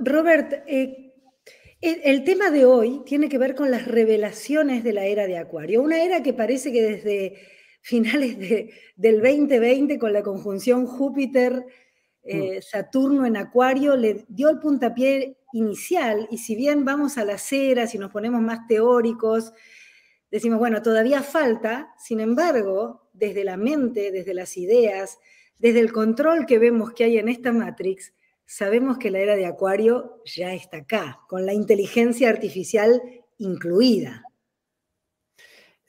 Robert, el tema de hoy tiene que ver con las revelaciones de la era de Acuario, una era que parece que desde finales del 2020, con la conjunción Júpiter-Saturno en Acuario, le dio el puntapié inicial, y si bien vamos a las eras y nos ponemos más teóricos, decimos, bueno, todavía falta, sin embargo, desde la mente, desde las ideas, desde el control que vemos que hay en esta Matrix, sabemos que la era de Acuario ya está acá, con la inteligencia artificial incluida.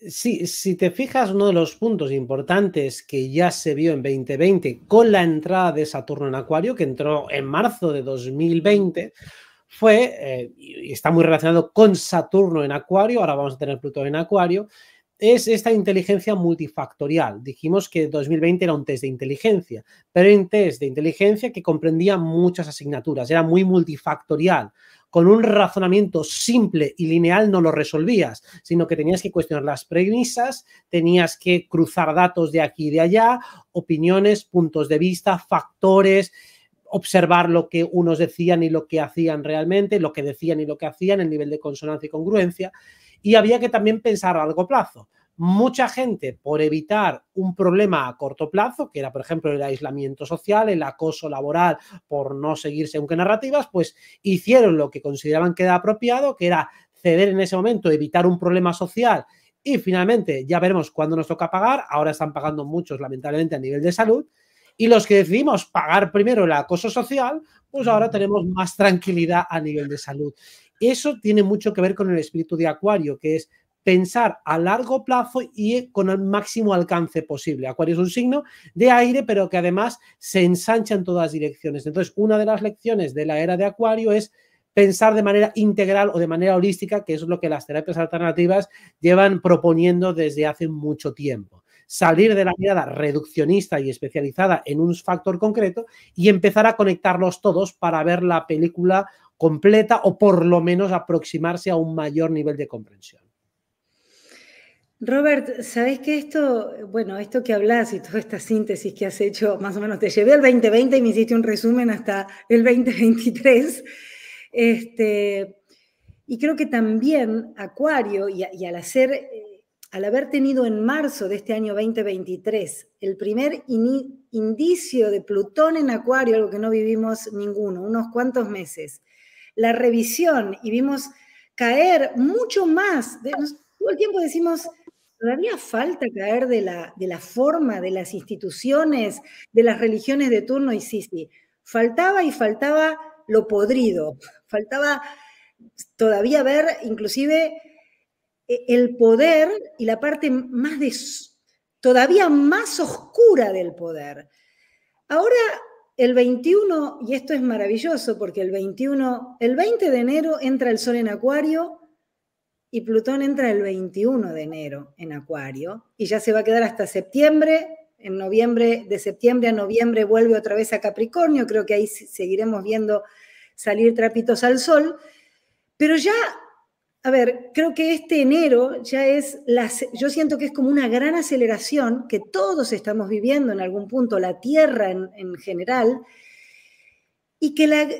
Sí, si te fijas, uno de los puntos importantes que ya se vio en 2020 con la entrada de Saturno en Acuario, que entró en marzo de 2020, fue, y está muy relacionado con Saturno en Acuario, ahora vamos a tener Plutón en Acuario, es esta inteligencia multifactorial. Dijimos que 2020 era un test de inteligencia, pero era un test de inteligencia que comprendía muchas asignaturas, era muy multifactorial. Con un razonamiento simple y lineal no lo resolvías, sino que tenías que cuestionar las premisas, tenías que cruzar datos de aquí y de allá, opiniones, puntos de vista, factores, observar lo que unos decían y lo que hacían realmente, lo que decían y lo que hacían, el nivel de consonancia y congruencia. Y había que también pensar a largo plazo. Mucha gente, por evitar un problema a corto plazo, que era, por ejemplo, el aislamiento social, el acoso laboral, por no seguir según qué narrativas, pues hicieron lo que consideraban que era apropiado, que era ceder en ese momento, evitar un problema social, y finalmente ya veremos cuándo nos toca pagar. Ahora están pagando muchos, lamentablemente, a nivel de salud, y los que decidimos pagar primero el acoso social, pues ahora tenemos más tranquilidad a nivel de salud. Eso tiene mucho que ver con el espíritu de Acuario, que es pensar a largo plazo y con el máximo alcance posible. Acuario es un signo de aire, pero que además se ensancha en todas direcciones. Entonces, una de las lecciones de la era de Acuario es pensar de manera integral o de manera holística, que es lo que las terapias alternativas llevan proponiendo desde hace mucho tiempo. Salir de la mirada reduccionista y especializada en un factor concreto y empezar a conectarlos todos para ver la película completa, o por lo menos aproximarse a un mayor nivel de comprensión. Robert, ¿sabés que esto que hablas y toda esta síntesis que has hecho, más o menos te llevé al 2020 y me hiciste un resumen hasta el 2023? Y creo que también Acuario, y al haber tenido en marzo de este año 2023 el primer indicio de Plutón en Acuario, algo que no vivimos ninguno, unos cuantos meses, la revisión, y vimos caer mucho más. Todo el tiempo decimos, todavía falta caer de la forma, de las instituciones, de las religiones de turno, y sí, faltaba lo podrido, faltaba todavía ver inclusive el poder y la parte todavía más oscura del poder. Ahora, el 21, y esto es maravilloso porque el 20 de enero entra el Sol en Acuario y Plutón entra el 21 de enero en Acuario, y ya se va a quedar hasta septiembre. En noviembre, de septiembre a noviembre vuelve otra vez a Capricornio. Creo que ahí seguiremos viendo salir trapitos al sol. Pero ya, a ver, creo que este enero ya yo siento que es como una gran aceleración que todos estamos viviendo en algún punto, la Tierra en general, y que el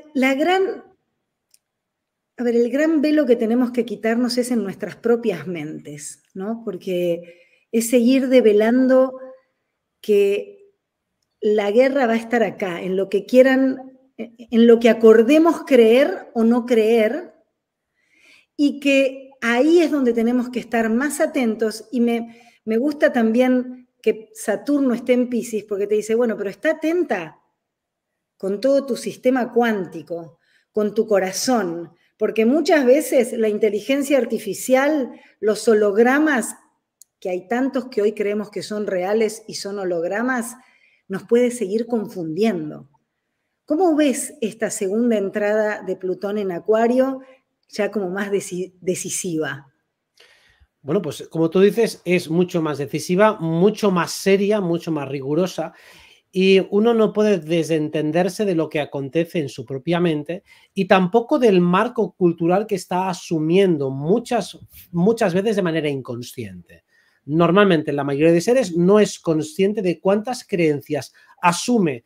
gran velo que tenemos que quitarnos es en nuestras propias mentes, ¿no? Porque es seguir develando que la guerra va a estar acá, en lo que quieran, en lo que acordemos creer o no creer, y que ahí es donde tenemos que estar más atentos. Y me gusta también que Saturno esté en Piscis, porque te dice, bueno, pero está atenta con todo tu sistema cuántico, con tu corazón, porque muchas veces la inteligencia artificial, los hologramas, que hay tantos que hoy creemos que son reales y son hologramas, nos puede seguir confundiendo. ¿Cómo ves esta segunda entrada de Plutón en Acuario, ya como más decisiva? Bueno, pues como tú dices, es mucho más decisiva, mucho más seria, mucho más rigurosa, y uno no puede desentenderse de lo que acontece en su propia mente y tampoco del marco cultural que está asumiendo muchas veces de manera inconsciente. Normalmente la mayoría de seres no es consciente de cuántas creencias asume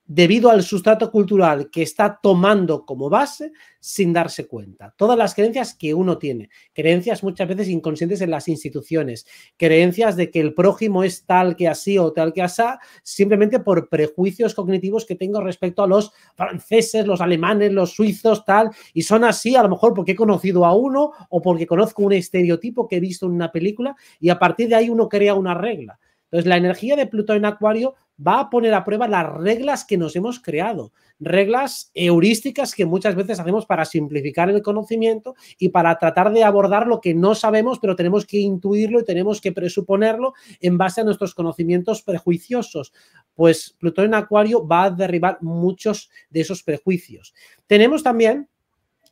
debido al sustrato cultural que está tomando como base sin darse cuenta. Todas las creencias que uno tiene, creencias muchas veces inconscientes en las instituciones, creencias de que el prójimo es tal que así o tal que asá, simplemente por prejuicios cognitivos que tengo respecto a los franceses, los alemanes, los suizos, tal, y son así a lo mejor porque he conocido a uno o porque conozco un estereotipo que he visto en una película y a partir de ahí uno crea una regla. Entonces, la energía de Plutón en Acuario va a poner a prueba las reglas que nos hemos creado, reglas heurísticas que muchas veces hacemos para simplificar el conocimiento y para tratar de abordar lo que no sabemos, pero tenemos que intuirlo y tenemos que presuponerlo en base a nuestros conocimientos prejuiciosos. Pues Plutón en Acuario va a derribar muchos de esos prejuicios. Tenemos también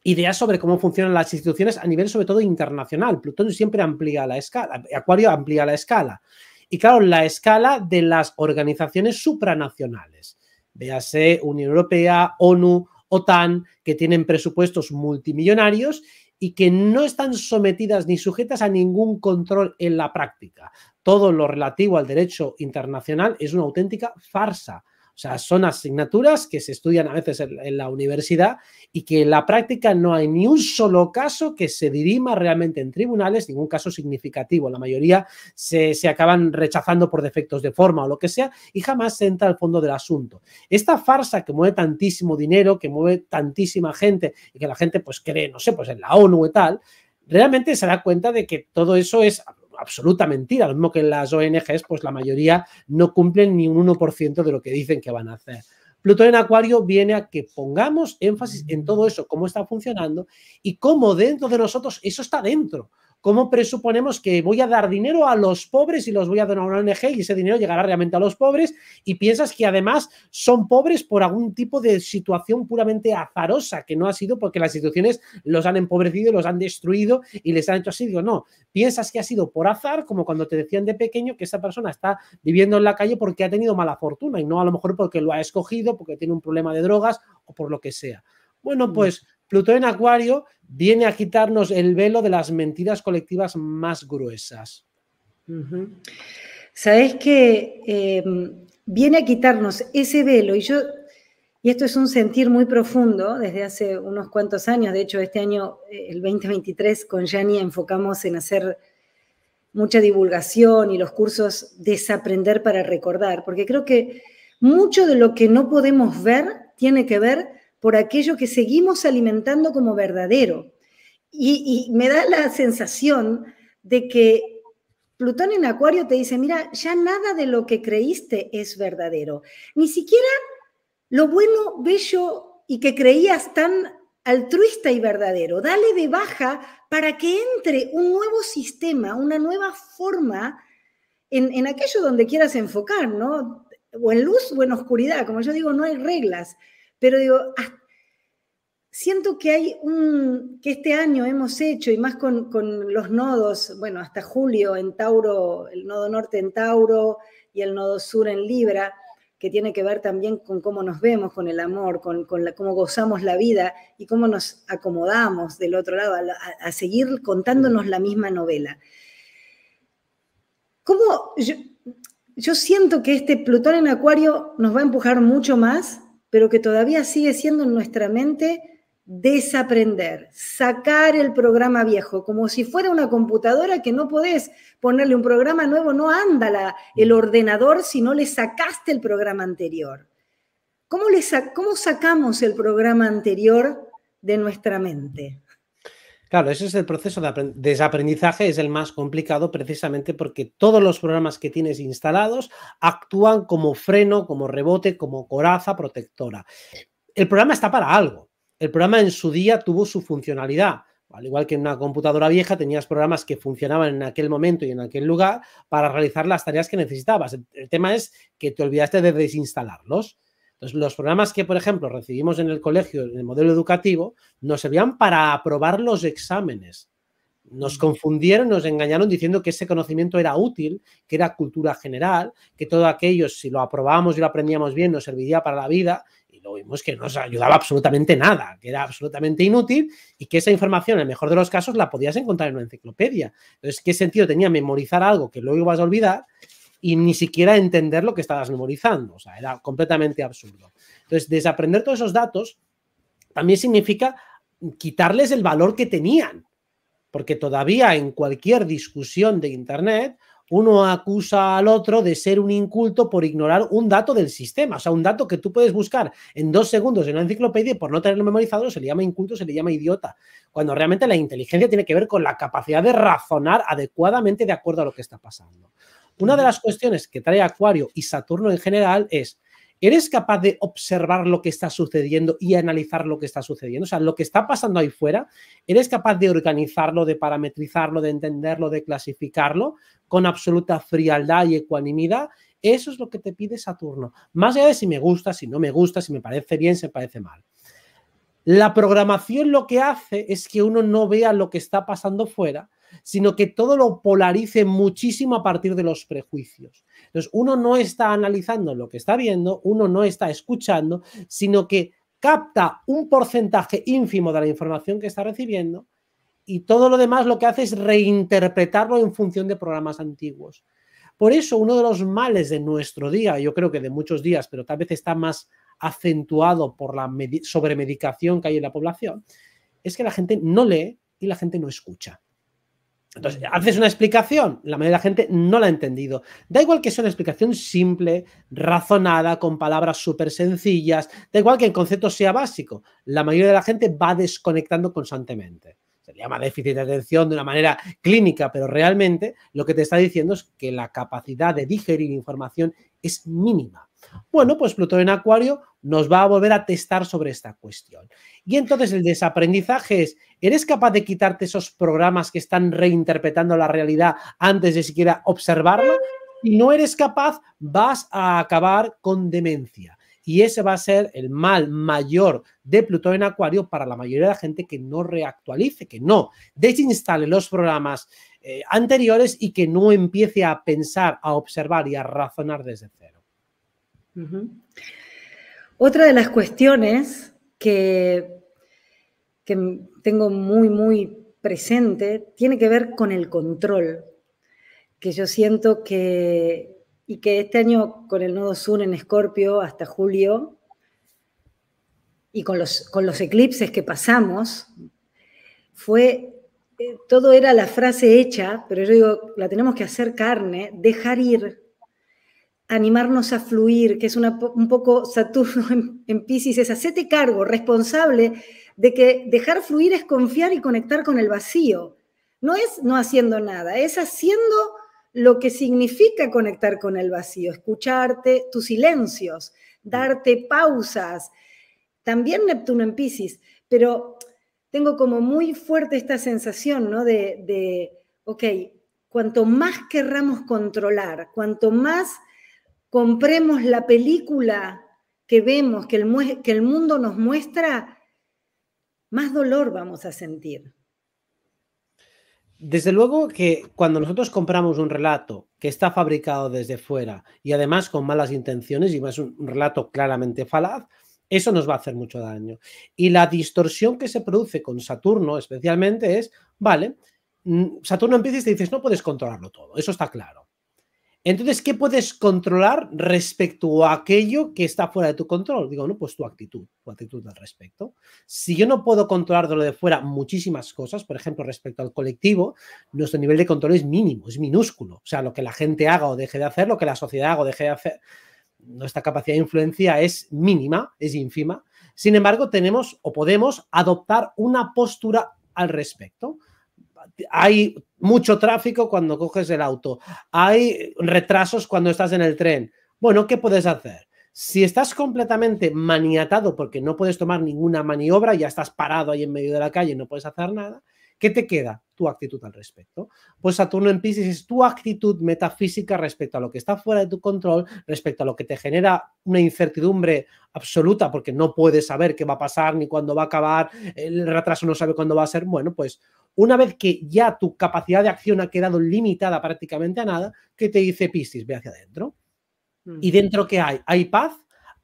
ideas sobre cómo funcionan las instituciones a nivel sobre todo internacional. Plutón siempre amplía la escala, Acuario amplía la escala. Y claro, la escala de las organizaciones supranacionales, véase Unión Europea, ONU, OTAN, que tienen presupuestos multimillonarios y que no están sometidas ni sujetas a ningún control en la práctica. Todo lo relativo al derecho internacional es una auténtica farsa. O sea, son asignaturas que se estudian a veces en la universidad y que en la práctica no hay ni un solo caso que se dirima realmente en tribunales, ningún caso significativo. La mayoría se acaban rechazando por defectos de forma o lo que sea y jamás se entra al fondo del asunto. Esta farsa que mueve tantísimo dinero, que mueve tantísima gente y que la gente pues cree, no sé, pues en la ONU y tal, realmente se da cuenta de que todo eso es absoluta mentira, lo mismo que en las ONGs, pues la mayoría no cumplen ni un 1% de lo que dicen que van a hacer. Plutón en Acuario viene a que pongamos énfasis en todo eso, cómo está funcionando y cómo dentro de nosotros eso está dentro. ¿Cómo presuponemos que voy a dar dinero a los pobres y los voy a donar a una ONG y ese dinero llegará realmente a los pobres? Y piensas que además son pobres por algún tipo de situación puramente azarosa, que no ha sido porque las instituciones los han empobrecido, los han destruido y les han hecho así. Digo, no, piensas que ha sido por azar, como cuando te decían de pequeño que esa persona está viviendo en la calle porque ha tenido mala fortuna y no a lo mejor porque lo ha escogido, porque tiene un problema de drogas o por lo que sea. Bueno, pues Plutón en Acuario viene a quitarnos el velo de las mentiras colectivas más gruesas. Sabes que viene a quitarnos ese velo y esto es un sentir muy profundo desde hace unos cuantos años. De hecho, este año, el 2023, con Yani enfocamos en hacer mucha divulgación y los cursos Desaprender para Recordar, porque creo que mucho de lo que no podemos ver tiene que ver por aquello que seguimos alimentando como verdadero. Y me da la sensación de que Plutón en Acuario te dice, mira, ya nada de lo que creíste es verdadero. Ni siquiera lo bueno, bello y que creías tan altruista y verdadero. Dale de baja para que entre un nuevo sistema, una nueva forma en aquello donde quieras enfocar, ¿no? O en luz o en oscuridad. Como yo digo, no hay reglas. Pero digo, siento que que este año hemos hecho, y más con los nodos, bueno, hasta julio en Tauro, el nodo norte en Tauro y el nodo sur en Libra, que tiene que ver también con cómo nos vemos, con el amor, con cómo gozamos la vida y cómo nos acomodamos del otro lado a seguir contándonos la misma novela. ¿Cómo? Yo siento que este Plutón en Acuario nos va a empujar mucho más, pero que todavía sigue siendo en nuestra mente desaprender, sacar el programa viejo, como si fuera una computadora que no podés ponerle un programa nuevo, no anda el ordenador si no le sacaste el programa anterior. ¿Cómo sacamos el programa anterior de nuestra mente? Claro, ese es el proceso de desaprendizaje, es el más complicado precisamente porque todos los programas que tienes instalados actúan como freno, como rebote, como coraza protectora. El programa está para algo. El programa en su día tuvo su funcionalidad. Al igual que en una computadora vieja tenías programas que funcionaban en aquel momento y en aquel lugar para realizar las tareas que necesitabas. El tema es que te olvidaste de desinstalarlos. Entonces, los programas que, por ejemplo, recibimos en el colegio, en el modelo educativo, nos servían para aprobar los exámenes. Nos confundieron, nos engañaron diciendo que ese conocimiento era útil, que era cultura general, que todo aquello, si lo aprobábamos y lo aprendíamos bien, nos serviría para la vida. Y luego vimos que no nos ayudaba absolutamente nada, que era absolutamente inútil y que esa información, en el mejor de los casos, la podías encontrar en una enciclopedia. Entonces, ¿qué sentido tenía memorizar algo que luego ibas a olvidar y ni siquiera entender lo que estabas memorizando? O sea, era completamente absurdo. Entonces, desaprender todos esos datos también significa quitarles el valor que tenían, porque todavía en cualquier discusión de Internet uno acusa al otro de ser un inculto por ignorar un dato del sistema. O sea, un dato que tú puedes buscar en 2 segundos en una enciclopedia y por no tenerlo memorizado se le llama inculto, se le llama idiota. Cuando realmente la inteligencia tiene que ver con la capacidad de razonar adecuadamente de acuerdo a lo que está pasando. Una de las cuestiones que trae Acuario y Saturno en general es: ¿eres capaz de observar lo que está sucediendo y analizar lo que está sucediendo? O sea, lo que está pasando ahí fuera, ¿eres capaz de organizarlo, de parametrizarlo, de entenderlo, de clasificarlo con absoluta frialdad y ecuanimidad? Eso es lo que te pide Saturno. Más allá de si me gusta, si no me gusta, si me parece bien, si me parece mal. La programación lo que hace es que uno no vea lo que está pasando fuera, sino que todo lo polarice muchísimo a partir de los prejuicios. Entonces, uno no está analizando lo que está viendo, uno no está escuchando, sino que capta un porcentaje ínfimo de la información que está recibiendo y todo lo demás lo que hace es reinterpretarlo en función de programas antiguos. Por eso, uno de los males de nuestro día, yo creo que de muchos días, pero tal vez está más acentuado por la sobremedicación que hay en la población, es que la gente no lee y la gente no escucha. Entonces, haces una explicación, la mayoría de la gente no la ha entendido. Da igual que sea una explicación simple, razonada, con palabras súper sencillas, da igual que el concepto sea básico, la mayoría de la gente va desconectando constantemente. Se le llama déficit de atención de una manera clínica, pero realmente lo que te está diciendo es que la capacidad de digerir información es mínima. Bueno, pues Plutón en Acuario nos va a volver a testar sobre esta cuestión. Y entonces el desaprendizaje es: ¿eres capaz de quitarte esos programas que están reinterpretando la realidad antes de siquiera observarla? Si no eres capaz, vas a acabar con demencia. Y ese va a ser el mal mayor de Plutón en Acuario para la mayoría de la gente que no reactualice, que no desinstale los programas anteriores y que no empiece a pensar, a observar y a razonar desde cero. Otra de las cuestiones que tengo muy, muy presente tiene que ver con el control, que yo siento que este año con el nodo Sun en Escorpio hasta julio y con los eclipses que pasamos, todo era la frase hecha, pero yo digo, la tenemos que hacer carne, dejar ir, animarnos a fluir, que es un poco Saturno en Piscis, es hacete cargo, responsable de que dejar fluir es confiar y conectar con el vacío. No es no haciendo nada, es haciendo lo que significa conectar con el vacío, escucharte, tus silencios, darte pausas. También Neptuno en Piscis, pero tengo como muy fuerte esta sensación, ¿no? Ok, cuanto más querramos controlar, cuanto más compremos la película que vemos, que el mundo nos muestra, más dolor vamos a sentir. Desde luego que cuando nosotros compramos un relato que está fabricado desde fuera y además con malas intenciones y es un relato claramente falaz, eso nos va a hacer mucho daño. Y la distorsión que se produce con Saturno especialmente es, vale, Saturno empieza y te dices, no puedes controlarlo todo, eso está claro. Entonces, ¿qué puedes controlar respecto a aquello que está fuera de tu control? Digo, no, pues tu actitud al respecto. Si yo no puedo controlar de lo de fuera muchísimas cosas, por ejemplo, respecto al colectivo, nuestro nivel de control es mínimo, es minúsculo. O sea, lo que la gente haga o deje de hacer, lo que la sociedad haga o deje de hacer, nuestra capacidad de influencia es mínima, es ínfima. Sin embargo, tenemos o podemos adoptar una postura al respecto. Hay mucho tráfico cuando coges el auto, hay retrasos cuando estás en el tren. Bueno, ¿qué puedes hacer? Si estás completamente maniatado porque no puedes tomar ninguna maniobra, ya estás parado ahí en medio de la calle y no puedes hacer nada, ¿qué te queda? Tu actitud al respecto. Pues Saturno en Piscis es tu actitud metafísica respecto a lo que está fuera de tu control, respecto a lo que te genera una incertidumbre absoluta porque no puedes saber qué va a pasar ni cuándo va a acabar, el retraso no sabe cuándo va a ser. Bueno, pues una vez que ya tu capacidad de acción ha quedado limitada prácticamente a nada, ¿qué te dice Piscis? Ve hacia adentro. ¿Y dentro qué hay? Hay paz,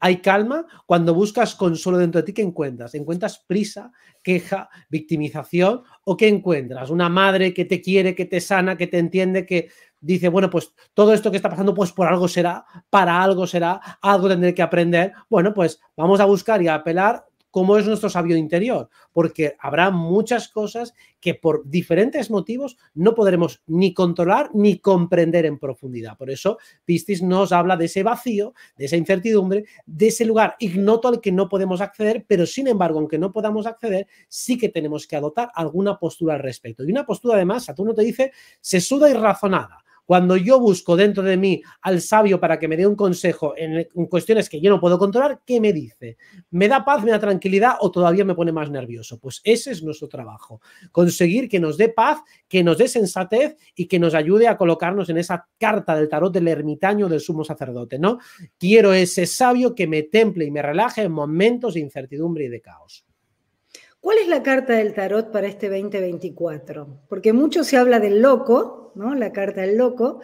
hay calma. Cuando buscas consuelo dentro de ti, ¿qué encuentras? ¿Encuentras prisa, queja, victimización? ¿O qué encuentras? Una madre que te quiere, que te sana, que te entiende, que dice, bueno, pues todo esto que está pasando, pues por algo será, para algo será, algo tendré que aprender. Bueno, pues vamos a buscar y a apelar cómo es nuestro sabio interior, porque habrá muchas cosas que por diferentes motivos no podremos ni controlar ni comprender en profundidad. Por eso Piscis nos habla de ese vacío, de esa incertidumbre, de ese lugar ignoto al que no podemos acceder, pero sin embargo, aunque no podamos acceder, sí que tenemos que adoptar alguna postura al respecto. Y una postura, además, Saturno te dice, sesuda y razonada. Cuando yo busco dentro de mí al sabio para que me dé un consejo en cuestiones que yo no puedo controlar, ¿qué me dice? ¿Me da paz, me da tranquilidad o todavía me pone más nervioso? Pues ese es nuestro trabajo. Conseguir que nos dé paz, que nos dé sensatez y que nos ayude a colocarnos en esa carta del tarot del ermitaño del sumo sacerdote, ¿no? Quiero ese sabio que me temple y me relaje en momentos de incertidumbre y de caos. ¿Cuál es la carta del tarot para este 2024? Porque mucho se habla del loco, ¿no? La carta del loco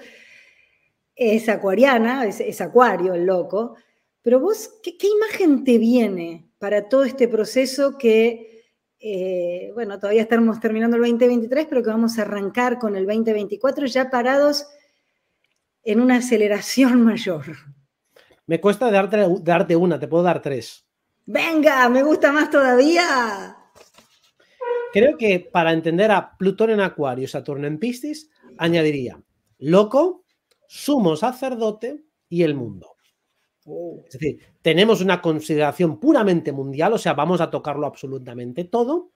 es acuariana, es acuario el loco, pero vos, ¿qué imagen te viene para todo este proceso que, bueno, todavía estamos terminando el 2023, pero que vamos a arrancar con el 2024 ya parados en una aceleración mayor? Me cuesta darte una, te puedo dar tres. ¡Venga! ¡Me gusta más todavía! Creo que para entender a Plutón en Acuario y Saturno en Piscis, añadiría loco, sumo sacerdote y el mundo. Es decir, tenemos una consideración puramente mundial, o sea, vamos a tocarlo absolutamente todo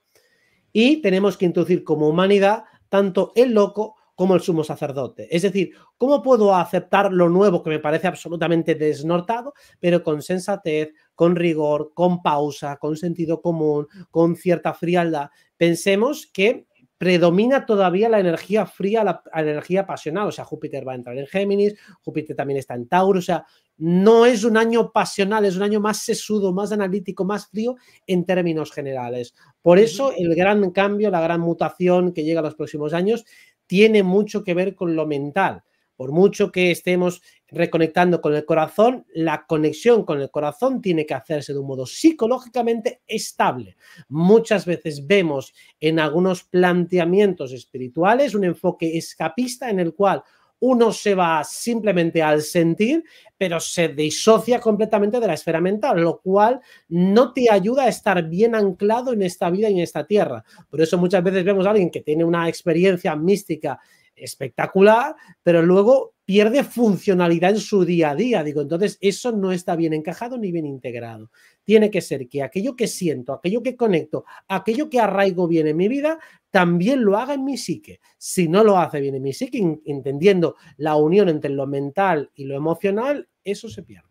y tenemos que introducir como humanidad tanto el loco como el sumo sacerdote. Es decir, ¿cómo puedo aceptar lo nuevo que me parece absolutamente desnortado, pero con sensatez, con rigor, con pausa, con sentido común, con cierta frialdad? Pensemos que predomina todavía la energía fría, la energía pasional. O sea, Júpiter va a entrar en Géminis, Júpiter también está en Tauro. O sea, no es un año pasional, es un año más sesudo, más analítico, más frío en términos generales. Por eso el gran cambio, la gran mutación que llega a los próximos años tiene mucho que ver con lo mental. Por mucho que estemos reconectando con el corazón, la conexión con el corazón tiene que hacerse de un modo psicológicamente estable. Muchas veces vemos en algunos planteamientos espirituales un enfoque escapista en el cual uno se va simplemente al sentir, pero se disocia completamente de la esfera mental, lo cual no te ayuda a estar bien anclado en esta vida y en esta tierra. Por eso muchas veces vemos a alguien que tiene una experiencia mística espectacular, pero luego pierde funcionalidad en su día a día. Digo, entonces eso no está bien encajado ni bien integrado. Tiene que ser que aquello que siento, aquello que conecto, aquello que arraigo bien en mi vida, también lo haga en mi psique. Si no lo hace bien en mi psique, entendiendo la unión entre lo mental y lo emocional, eso se pierde.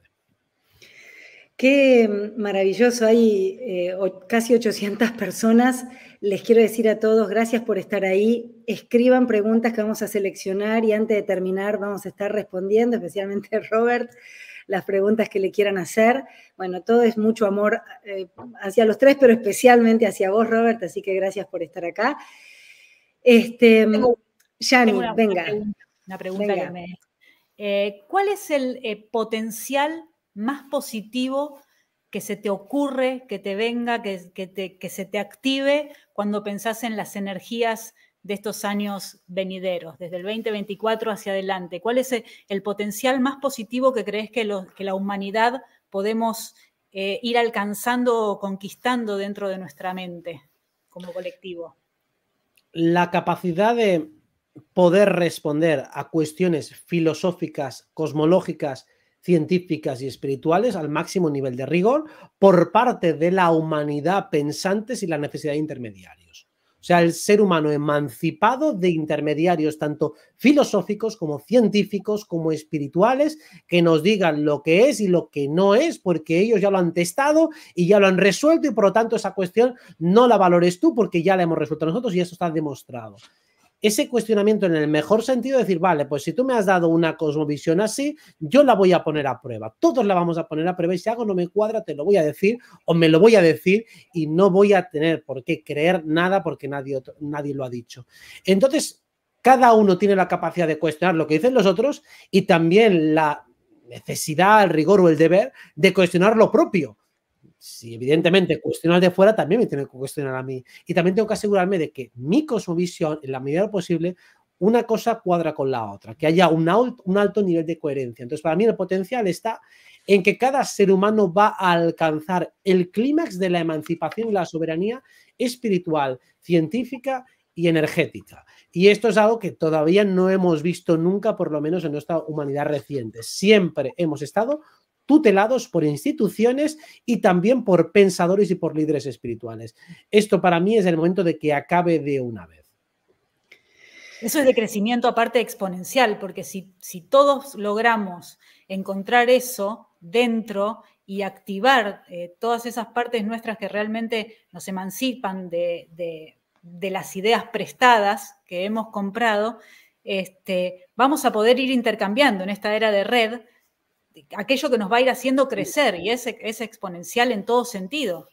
Qué maravilloso, hay casi 800 personas. Les quiero decir a todos, gracias por estar ahí. Escriban preguntas que vamos a seleccionar y antes de terminar vamos a estar respondiendo, especialmente Robert, las preguntas que le quieran hacer. Bueno, todo es mucho amor hacia los tres, pero especialmente hacia vos, Robert, así que gracias por estar acá. Yani, venga. Una pregunta venga. ¿Cuál es el potencial más positivo que se te ocurre, que te venga, que se te active cuando pensás en las energías de estos años venideros, desde el 2024 hacia adelante? ¿Cuál es el potencial más positivo que crees que la humanidad podemos ir alcanzando o conquistando dentro de nuestra mente como colectivo? La capacidad de poder responder a cuestiones filosóficas, cosmológicas, científicas y espirituales al máximo nivel de rigor por parte de la humanidad pensante sin la necesidad de intermediarios. O sea, el ser humano emancipado de intermediarios tanto filosóficos como científicos como espirituales que nos digan lo que es y lo que no es, porque ellos ya lo han testado y ya lo han resuelto y por lo tanto esa cuestión no la valores tú porque ya la hemos resuelto nosotros y eso está demostrado. Ese cuestionamiento en el mejor sentido de decir, vale, pues si tú me has dado una cosmovisión así, yo la voy a poner a prueba. Todos la vamos a poner a prueba y si algo no me cuadra te lo voy a decir o me lo voy a decir y no voy a tener por qué creer nada porque nadie lo ha dicho. Entonces, cada uno tiene la capacidad de cuestionar lo que dicen los otros y también necesidad, el rigor o el deber de cuestionar lo propio. Si evidentemente cuestiono al de fuera, también me tiene que cuestionar a mí. Y también tengo que asegurarme de que mi cosmovisión, en la medida de lo posible, una cosa cuadra con la otra, que haya un alto nivel de coherencia. Entonces, para mí el potencial está en que cada ser humano va a alcanzar el clímax de la emancipación y la soberanía espiritual, científica y energética. Y esto es algo que todavía no hemos visto nunca, por lo menos en nuestra humanidad reciente. Siempre hemos estado tutelados por instituciones y también por pensadores y por líderes espirituales. Esto para mí es el momento de que acabe de una vez. Eso es de crecimiento aparte exponencial, porque si todos logramos encontrar eso dentro y activar todas esas partes nuestras que realmente nos emancipan de las ideas prestadas que hemos comprado, vamos a poder ir intercambiando en esta era de red aquello que nos va a ir haciendo crecer, y es exponencial en todo sentido.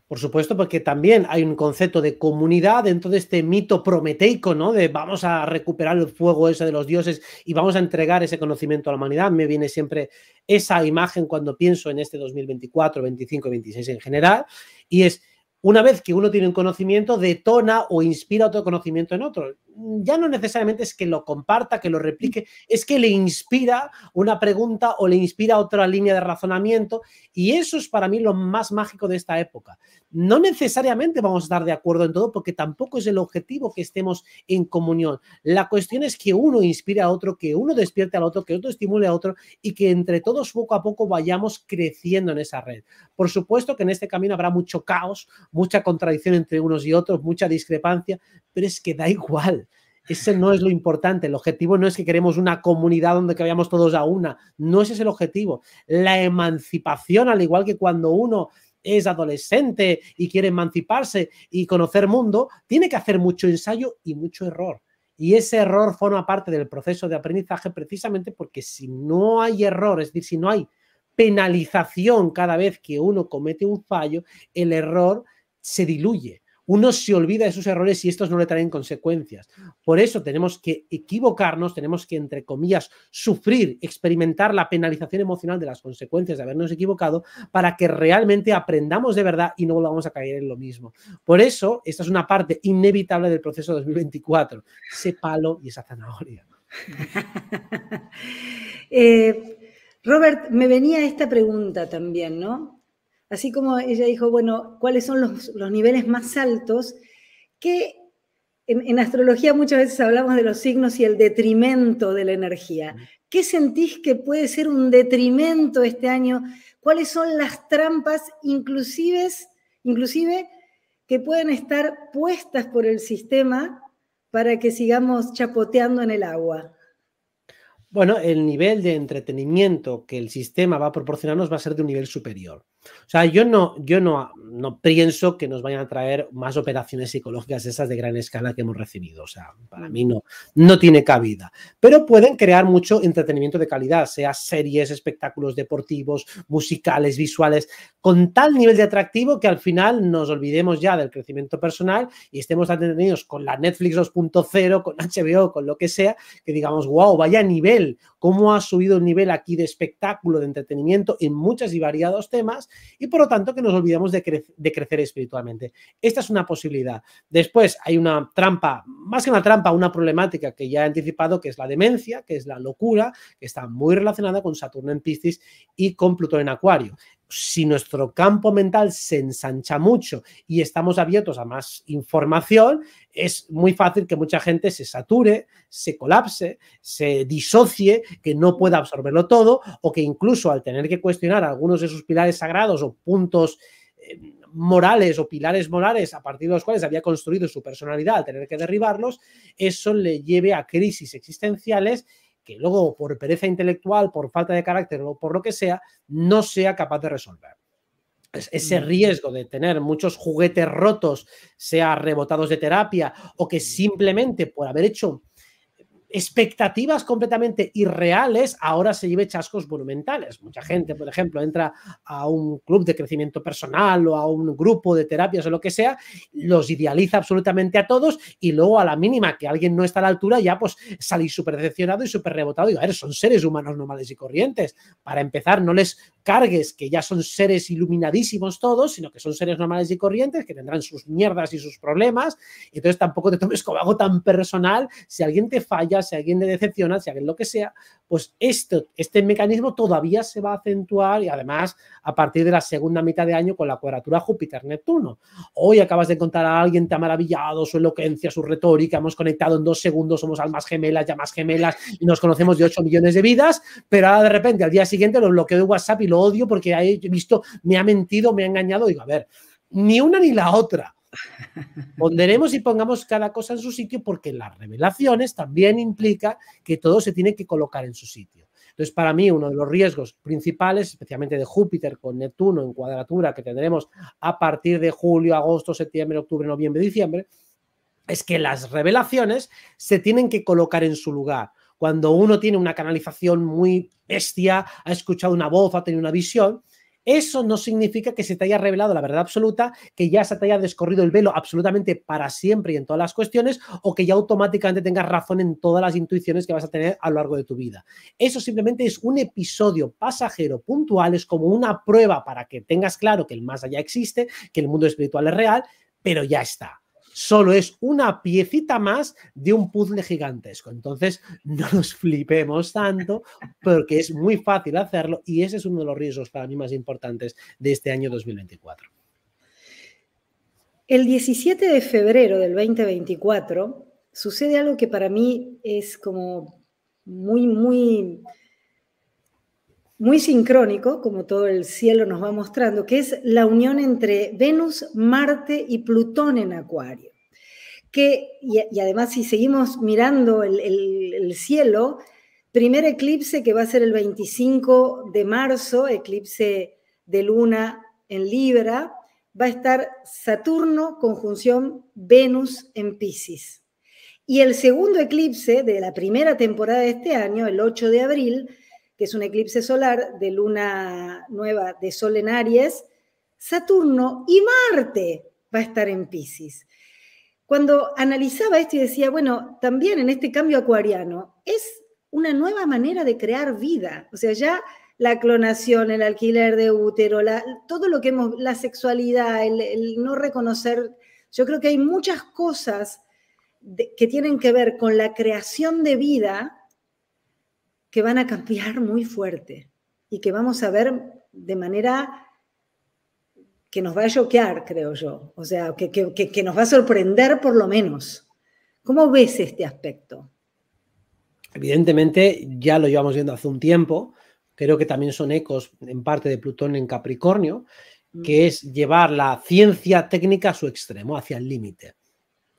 Por supuesto, porque también hay un concepto de comunidad dentro de este mito prometeico, ¿no? De vamos a recuperar el fuego ese de los dioses y vamos a entregar ese conocimiento a la humanidad. Me viene siempre esa imagen cuando pienso en este 2024, 25 y 26 en general, y es una vez que uno tiene un conocimiento, detona o inspira otro conocimiento en otro. Ya no necesariamente es que lo comparta, que lo replique, es que le inspira una pregunta o le inspira otra línea de razonamiento, y eso es para mí lo más mágico de esta época. No necesariamente vamos a estar de acuerdo en todo, porque tampoco es el objetivo que estemos en comunión. La cuestión es que uno inspire a otro, que uno despierte al otro, que otro estimule a otro, y que entre todos poco a poco vayamos creciendo en esa red. Por supuesto que en este camino habrá mucho caos, mucha contradicción entre unos y otros, mucha discrepancia, pero es que da igual. Ese no es lo importante. El objetivo no es que queremos una comunidad donde vayamos todos a una. No ese es el objetivo. La emancipación, al igual que cuando uno es adolescente y quiere emanciparse y conocer mundo, tiene que hacer mucho ensayo y mucho error. Y ese error forma parte del proceso de aprendizaje, precisamente porque si no hay error, es decir, si no hay penalización cada vez que uno comete un fallo, el error se diluye. Uno se olvida de sus errores y estos no le traen consecuencias. Por eso tenemos que equivocarnos, tenemos que, entre comillas, sufrir, experimentar la penalización emocional de las consecuencias de habernos equivocado, para que realmente aprendamos de verdad y no volvamos a caer en lo mismo. Por eso, esta es una parte inevitable del proceso 2024, ese palo y esa zanahoria. Robert, me venía esta pregunta también, ¿no? Así como ella dijo, bueno, ¿cuáles son los niveles más altos? Que en astrología muchas veces hablamos de los signos y el detrimento de la energía. ¿Qué sentís que puede ser un detrimento este año? ¿Cuáles son las trampas, inclusive que pueden estar puestas por el sistema para que sigamos chapoteando en el agua? Bueno, el nivel de entretenimiento que el sistema va a proporcionarnos va a ser de un nivel superior. O sea, yo no pienso que nos vayan a traer más operaciones psicológicas esas de gran escala que hemos recibido. O sea, para mí no tiene cabida. Pero pueden crear mucho entretenimiento de calidad, sea series, espectáculos deportivos, musicales, visuales, con tal nivel de atractivo que al final nos olvidemos ya del crecimiento personal y estemos entretenidos con la Netflix 2.0, con HBO, con lo que sea, que digamos, wow, vaya nivel, cómo ha subido el nivel aquí de espectáculo, de entretenimiento en muchos y variados temas, y por lo tanto que nos olvidamos de crecer espiritualmente. Esta es una posibilidad. Después hay una trampa, más que una trampa, una problemática que ya he anticipado, que es la demencia, que es la locura, que está muy relacionada con Saturno en Piscis y con Plutón en Acuario. Si nuestro campo mental se ensancha mucho y estamos abiertos a más información, es muy fácil que mucha gente se sature, se colapse, se disocie, que no pueda absorberlo todo, o que incluso al tener que cuestionar algunos de sus pilares sagrados o puntos morales o pilares morales a partir de los cuales había construido su personalidad, al tener que derribarlos, eso le lleve a crisis existenciales que luego, por pereza intelectual, por falta de carácter o por lo que sea, no sea capaz de resolver. Ese riesgo de tener muchos juguetes rotos, sea rebotados de terapia o que simplemente por haber hecho expectativas completamente irreales, ahora se lleve chascos monumentales. Mucha gente, por ejemplo, entra a un club de crecimiento personal o a un grupo de terapias o lo que sea, los idealiza absolutamente a todos y luego a la mínima que alguien no está a la altura ya pues salís súper decepcionado y súper rebotado. Y a ver, son seres humanos normales y corrientes. Para empezar, no les cargues que ya son seres iluminadísimos todos, sino que son seres normales y corrientes que tendrán sus mierdas y sus problemas. Entonces tampoco te tomes como algo tan personal. Si alguien te falla, si alguien te decepciona, si alguien lo que sea, pues este mecanismo todavía se va a acentuar y además a partir de la segunda mitad de año con la cuadratura Júpiter-Neptuno. Hoy acabas de encontrar a alguien, te ha maravillado su elocuencia, su retórica, hemos conectado en 2 segundos, somos almas gemelas, llamas gemelas y nos conocemos de 8 millones de vidas, pero ahora de repente al día siguiente lo bloqueo de WhatsApp y lo odio porque he visto, me ha mentido, me ha engañado. Digo, a ver, ni una ni la otra. Ponderemos y pongamos cada cosa en su sitio porque las revelaciones también implica que todo se tiene que colocar en su sitio. Entonces, para mí, uno de los riesgos principales, especialmente de Júpiter con Neptuno en cuadratura que tendremos a partir de julio, agosto, septiembre, octubre, noviembre, diciembre, es que las revelaciones se tienen que colocar en su lugar. Cuando uno tiene una canalización muy bestia, ha escuchado una voz, ha tenido una visión, eso no significa que se te haya revelado la verdad absoluta, que ya se te haya descorrido el velo absolutamente para siempre y en todas las cuestiones, o que ya automáticamente tengas razón en todas las intuiciones que vas a tener a lo largo de tu vida. Eso simplemente es un episodio pasajero, puntual, es como una prueba para que tengas claro que el más allá existe, que el mundo espiritual es real, pero ya está. Solo es una piecita más de un puzzle gigantesco. Entonces, no nos flipemos tanto porque es muy fácil hacerlo y ese es uno de los riesgos para mí más importantes de este año 2024. El 17 de febrero del 2024 sucede algo que para mí es como muy sincrónico, como todo el cielo nos va mostrando, que es la unión entre Venus, Marte y Plutón en Acuario. Y además, si seguimos mirando el cielo, primer eclipse que va a ser el 25 de marzo, eclipse de luna en Libra, va a estar Saturno conjunción Venus en Piscis. Y el segundo eclipse de la primera temporada de este año, el 8 de abril, que es un eclipse solar de luna nueva de Sol en Aries, Saturno y Marte va a estar en Piscis. Cuando analizaba esto y decía, bueno, también en este cambio acuariano es una nueva manera de crear vida. O sea, ya la clonación, el alquiler de útero, todo lo que la sexualidad, el no reconocer. Yo creo que hay muchas cosas que tienen que ver con la creación de vida que van a cambiar muy fuerte y que vamos a ver de manera que nos va a choquear, creo yo. O sea, que nos va a sorprender por lo menos. ¿Cómo ves este aspecto? Evidentemente, ya lo llevamos viendo hace un tiempo. Creo que también son ecos en parte de Plutón en Capricornio, que es llevar la ciencia técnica a su extremo, hacia el límite.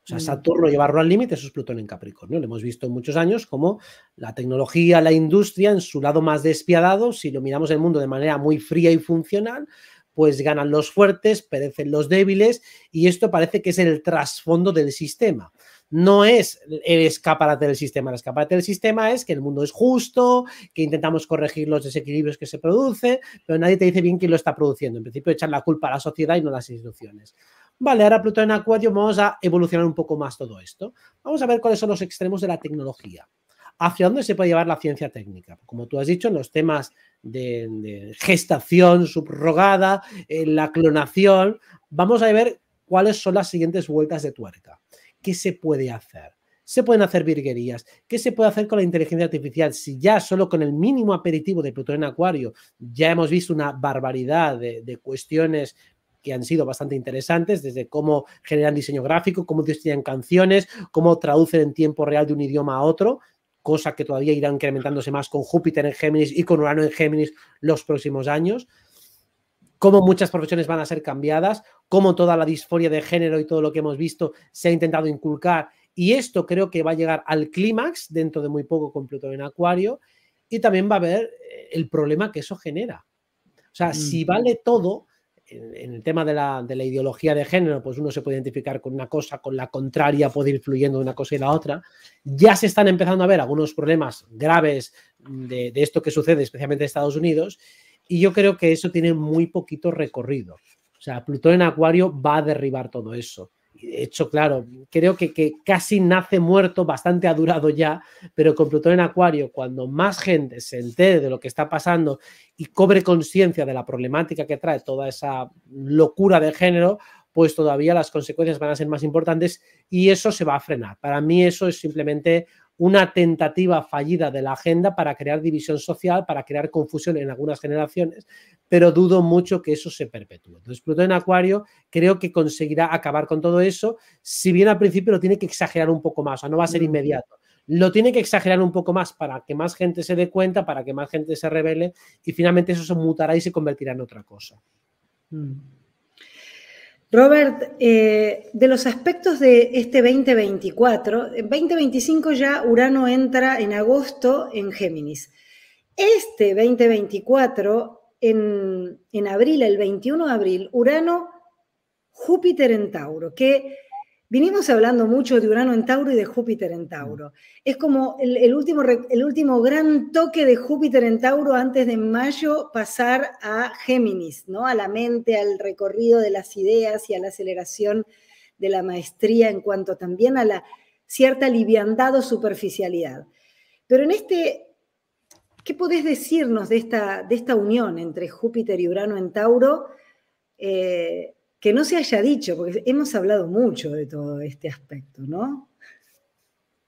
O sea, Saturno llevarlo al límite, eso es Plutón en Capricornio. Lo hemos visto en muchos años como la tecnología, la industria, en su lado más despiadado, si lo miramos el mundo de manera muy fría y funcional, pues ganan los fuertes, perecen los débiles, y esto parece que es el trasfondo del sistema. No es el escaparate del sistema. El escaparate del sistema es que el mundo es justo, que intentamos corregir los desequilibrios que se producen, pero nadie te dice bien quién lo está produciendo. En principio echan la culpa a la sociedad y no a las instituciones. Vale, ahora Plutón en Acuario vamos a evolucionar un poco más todo esto. Vamos a ver cuáles son los extremos de la tecnología. ¿Hacia dónde se puede llevar la ciencia técnica? Como tú has dicho, en los temas de gestación subrogada, en la clonación, vamos a ver cuáles son las siguientes vueltas de tuerca. ¿Qué se puede hacer? Se pueden hacer virguerías. ¿Qué se puede hacer con la inteligencia artificial? Si ya solo con el mínimo aperitivo de Plutón en Acuario ya hemos visto una barbaridad de cuestiones que han sido bastante interesantes, desde cómo generan diseño gráfico, cómo diseñan canciones, cómo traducen en tiempo real de un idioma a otro, cosa que todavía irá incrementándose más con Júpiter en Géminis y con Urano en Géminis los próximos años, cómo muchas profesiones van a ser cambiadas, cómo toda la disforia de género y todo lo que hemos visto se ha intentado inculcar, y esto creo que va a llegar al clímax dentro de muy poco con Plutón en Acuario, y también va a haber el problema que eso genera. O sea, si vale todo, en el tema de la ideología de género, pues uno se puede identificar con una cosa, con la contraria puede ir fluyendo de una cosa y la otra. Ya se están empezando a ver algunos problemas graves de esto que sucede, especialmente en Estados Unidos, y yo creo que eso tiene muy poquito recorrido. O sea, Plutón en Acuario va a derribar todo eso. De hecho, claro, creo que casi nace muerto, bastante ha durado ya, pero con Plutón en Acuario, cuando más gente se entere de lo que está pasando y cobre conciencia de la problemática que trae toda esa locura de género, pues todavía las consecuencias van a ser más importantes y eso se va a frenar. Para mí eso es simplemente una tentativa fallida de la agenda para crear división social, para crear confusión en algunas generaciones, pero dudo mucho que eso se perpetúe. Entonces, Plutón en Acuario creo que conseguirá acabar con todo eso, si bien al principio lo tiene que exagerar un poco más, o sea, no va a ser inmediato. Lo tiene que exagerar un poco más para que más gente se dé cuenta, para que más gente se rebele y finalmente eso se mutará y se convertirá en otra cosa. Robert, de los aspectos de este 2024, en 2025 ya Urano entra en agosto en Géminis. Este 2024, en abril, el 21 de abril, Urano, Júpiter en Tauro, que vinimos hablando mucho de Urano en Tauro y de Júpiter en Tauro. Es como el último gran toque de Júpiter en Tauro antes de en mayo pasar a Géminis, ¿no? A la mente, al recorrido de las ideas y a la aceleración de la maestría en cuanto también a la cierta liviandad o superficialidad. Pero en ¿qué podés decirnos de esta unión entre Júpiter y Urano en Tauro? Que no se haya dicho, porque hemos hablado mucho de todo este aspecto, ¿no?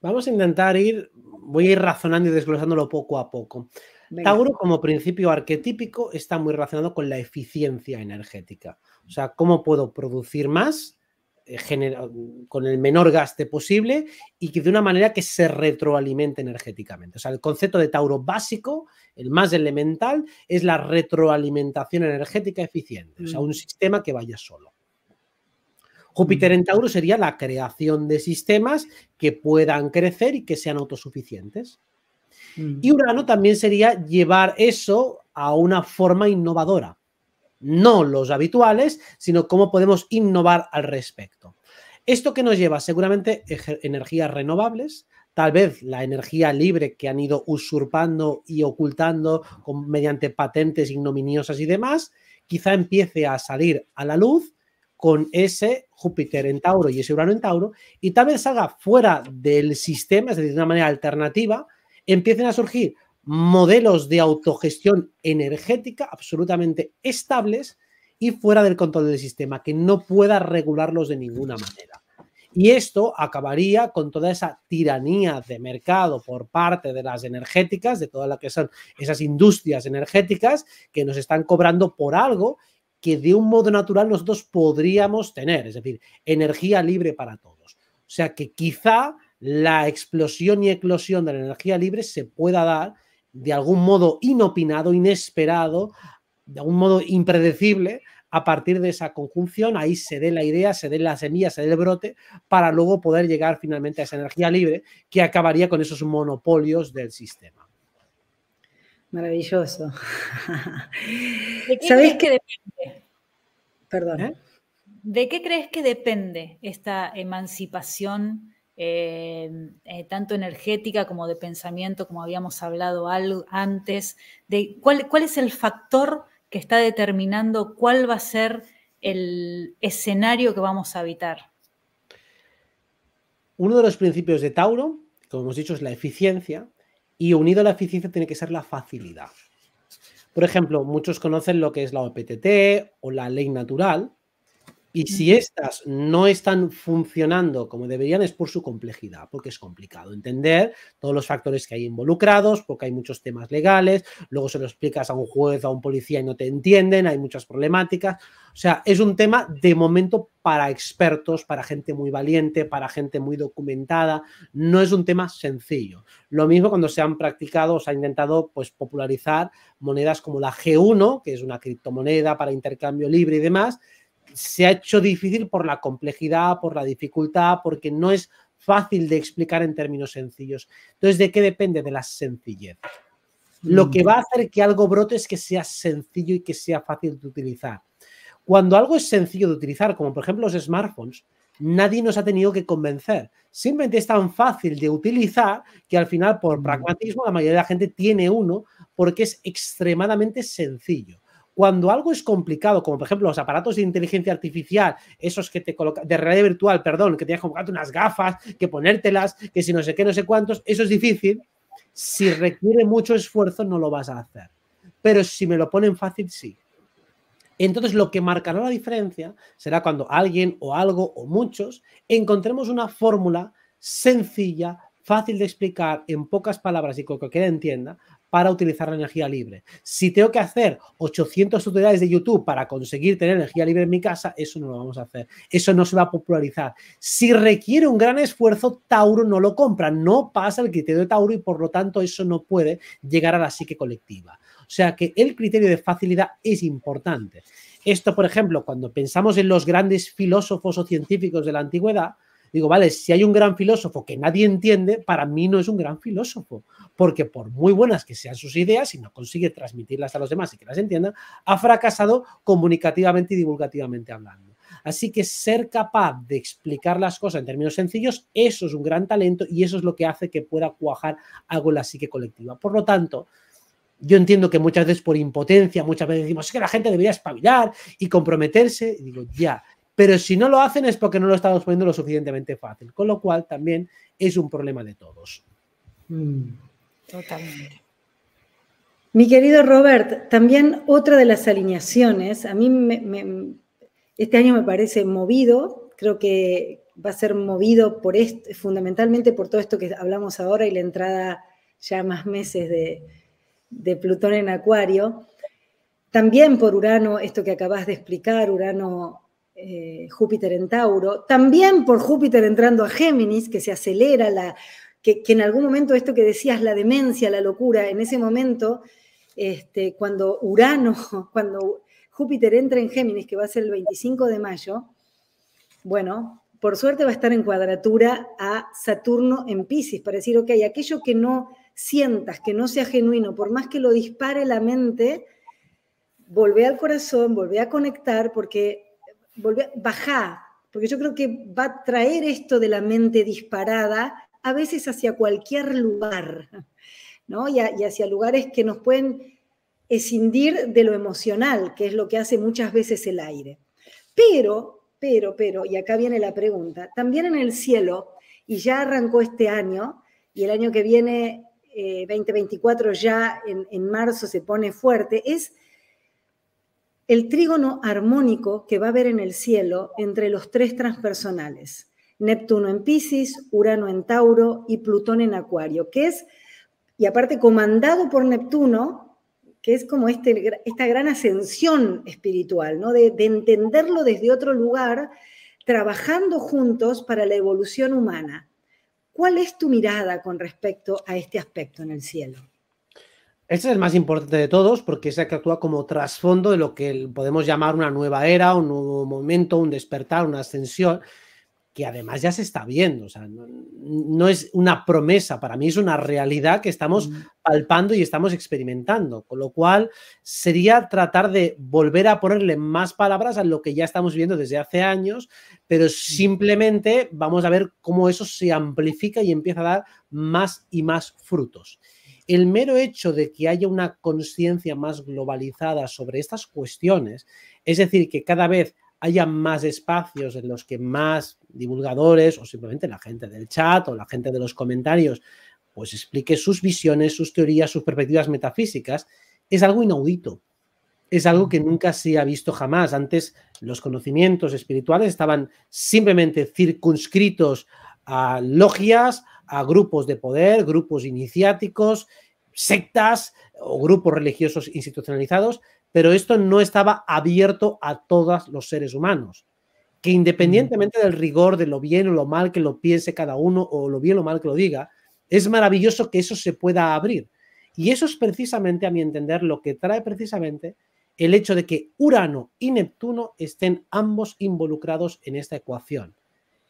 Vamos a intentar voy a ir razonando y desglosándolo poco a poco. Venga. Tauro, como principio arquetípico, está muy relacionado con la eficiencia energética. O sea, cómo puedo producir más con el menor gaste posible y que de una manera que se retroalimente energéticamente. O sea, el concepto de Tauro básico, el más elemental, es la retroalimentación energética eficiente. O sea, un sistema que vaya solo. Júpiter en Tauro sería la creación de sistemas que puedan crecer y que sean autosuficientes. Y Urano también sería llevar eso a una forma innovadora. No los habituales, sino cómo podemos innovar al respecto. ¿Esto que nos lleva? Seguramente energías renovables, tal vez la energía libre que han ido usurpando y ocultando mediante patentes ignominiosas y demás, quizá empiece a salir a la luz con ese Júpiter en Tauro y ese Urano en Tauro, y tal vez salga fuera del sistema, es decir, de una manera alternativa, empiecen a surgir modelos de autogestión energética absolutamente estables y fuera del control del sistema, que no pueda regularlos de ninguna manera. Y esto acabaría con toda esa tiranía de mercado por parte de las energéticas, de todas las que son esas industrias energéticas que nos están cobrando por algo que de un modo natural nosotros podríamos tener, es decir, energía libre para todos. O sea que quizá la explosión y eclosión de la energía libre se pueda dar de algún modo inopinado, inesperado, de algún modo impredecible, a partir de esa conjunción, ahí se dé la idea, se dé la semilla, se dé el brote, para luego poder llegar finalmente a esa energía libre que acabaría con esos monopolios del sistema. Maravilloso. ¿De qué crees que depende? Perdón. ¿De qué crees que depende esta emancipación tanto energética como de pensamiento, como habíamos hablado antes? ¿Cuál es el factor que está determinando cuál va a ser el escenario que vamos a habitar? Uno de los principios de Tauro, como hemos dicho, es la eficiencia, y unido a la eficiencia tiene que ser la facilidad. Por ejemplo, muchos conocen lo que es la OPTT o la ley natural, y si estas no están funcionando como deberían es por su complejidad, porque es complicado entender todos los factores que hay involucrados, porque hay muchos temas legales, luego se lo explicas a un juez o a un policía y no te entienden, hay muchas problemáticas. O sea, es un tema de momento para expertos, para gente muy valiente, para gente muy documentada, no es un tema sencillo. Lo mismo cuando se han practicado o se ha intentado pues, popularizar monedas como la G1, que es una criptomoneda para intercambio libre y demás. Se ha hecho difícil por la complejidad, por la dificultad, porque no es fácil de explicar en términos sencillos. Entonces, ¿de qué depende? De la sencillez. Lo que va a hacer que algo brote es que sea sencillo y que sea fácil de utilizar. Cuando algo es sencillo de utilizar, como por ejemplo los smartphones, nadie nos ha tenido que convencer. Simplemente es tan fácil de utilizar que al final, por pragmatismo, la mayoría de la gente tiene uno porque es extremadamente sencillo. Cuando algo es complicado, como por ejemplo los aparatos de inteligencia artificial, esos que te colocan, de realidad virtual, perdón, que tienes que colocarte unas gafas, que ponértelas, que si no sé qué, no sé cuántos, eso es difícil. Si requiere mucho esfuerzo, no lo vas a hacer. Pero si me lo ponen fácil, sí. Entonces, lo que marcará la diferencia será cuando alguien o algo o muchos encontremos una fórmula sencilla, fácil de explicar, en pocas palabras y que cualquiera entienda, para utilizar la energía libre. Si tengo que hacer 800 tutoriales de YouTube para conseguir tener energía libre en mi casa, eso no lo vamos a hacer. Eso no se va a popularizar. Si requiere un gran esfuerzo, Tauro no lo compra. No pasa el criterio de Tauro y, por lo tanto, eso no puede llegar a la psique colectiva. O sea que el criterio de facilidad es importante. Esto, por ejemplo, cuando pensamos en los grandes filósofos o científicos de la antigüedad, digo, vale, si hay un gran filósofo que nadie entiende, para mí no es un gran filósofo, porque por muy buenas que sean sus ideas, si no consigue transmitirlas a los demás y que las entiendan, ha fracasado comunicativamente y divulgativamente hablando. Así que ser capaz de explicar las cosas en términos sencillos, eso es un gran talento y eso es lo que hace que pueda cuajar algo en la psique colectiva. Por lo tanto, yo entiendo que muchas veces por impotencia, muchas veces decimos, es que la gente debería espabilar y comprometerse. Y digo, ya, pero si no lo hacen es porque no lo estamos poniendo lo suficientemente fácil, con lo cual también es un problema de todos. Totalmente. Mi querido Robert, también otra de las alineaciones, a mí este año me parece movido, creo que va a ser movido por esto, fundamentalmente por todo esto que hablamos ahora y la entrada ya más meses de Plutón en Acuario, también por Urano, esto que acabas de explicar, Urano, Júpiter en Tauro, también por Júpiter entrando a Géminis, que se acelera, que en algún momento esto que decías, la demencia, la locura, en ese momento, cuando Júpiter entra en Géminis, que va a ser el 25 de mayo, bueno, por suerte va a estar en cuadratura a Saturno en Piscis, para decir, ok, aquello que no sientas, que no sea genuino, por más que lo dispare la mente, volvé al corazón, volvé a conectar, bajá, porque yo creo que va a traer esto de la mente disparada a veces hacia cualquier lugar, ¿no? Y hacia lugares que nos pueden escindir de lo emocional, que es lo que hace muchas veces el aire. Pero, y acá viene la pregunta, también en el cielo, y ya arrancó este año, y el año que viene, 2024, ya en marzo se pone fuerte, es el trígono armónico que va a haber en el cielo entre los tres transpersonales, Neptuno en Piscis, Urano en Tauro y Plutón en Acuario, que es, y aparte comandado por Neptuno, que es como esta gran ascensión espiritual, ¿no? De entenderlo desde otro lugar, trabajando juntos para la evolución humana. ¿Cuál es tu mirada con respecto a este aspecto en el cielo? Este es el más importante de todos porque es el que actúa como trasfondo de lo que podemos llamar una nueva era, un nuevo momento, un despertar, una ascensión, que además ya se está viendo. O sea, no es una promesa, para mí es una realidad que estamos palpando y estamos experimentando, con lo cual sería tratar de volver a ponerle más palabras a lo que ya estamos viendo desde hace años, pero simplemente vamos a ver cómo eso se amplifica y empieza a dar más y más frutos. El mero hecho de que haya una conciencia más globalizada sobre estas cuestiones, es decir, que cada vez haya más espacios en los que más divulgadores o simplemente la gente del chat o la gente de los comentarios pues explique sus visiones, sus teorías, sus perspectivas metafísicas, es algo inaudito. Es algo que nunca se ha visto jamás. Antes los conocimientos espirituales estaban simplemente circunscritos a logias, a grupos de poder, grupos iniciáticos, sectas o grupos religiosos institucionalizados, pero esto no estaba abierto a todos los seres humanos, que independientemente del rigor, de lo bien o lo mal que lo piense cada uno o lo bien o mal que lo diga, es maravilloso que eso se pueda abrir. Y eso es precisamente, a mi entender, lo que trae precisamente el hecho de que Urano y Neptuno estén ambos involucrados en esta ecuación,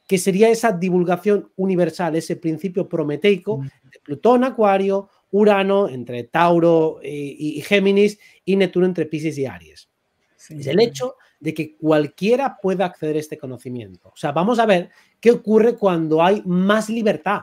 que sería esa divulgación universal, ese principio prometeico de Plutón, Acuario, Urano entre Tauro y Géminis y Neptuno entre Piscis y Aries. Sí. Es el hecho de que cualquiera pueda acceder a este conocimiento. O sea, vamos a ver qué ocurre cuando hay más libertad.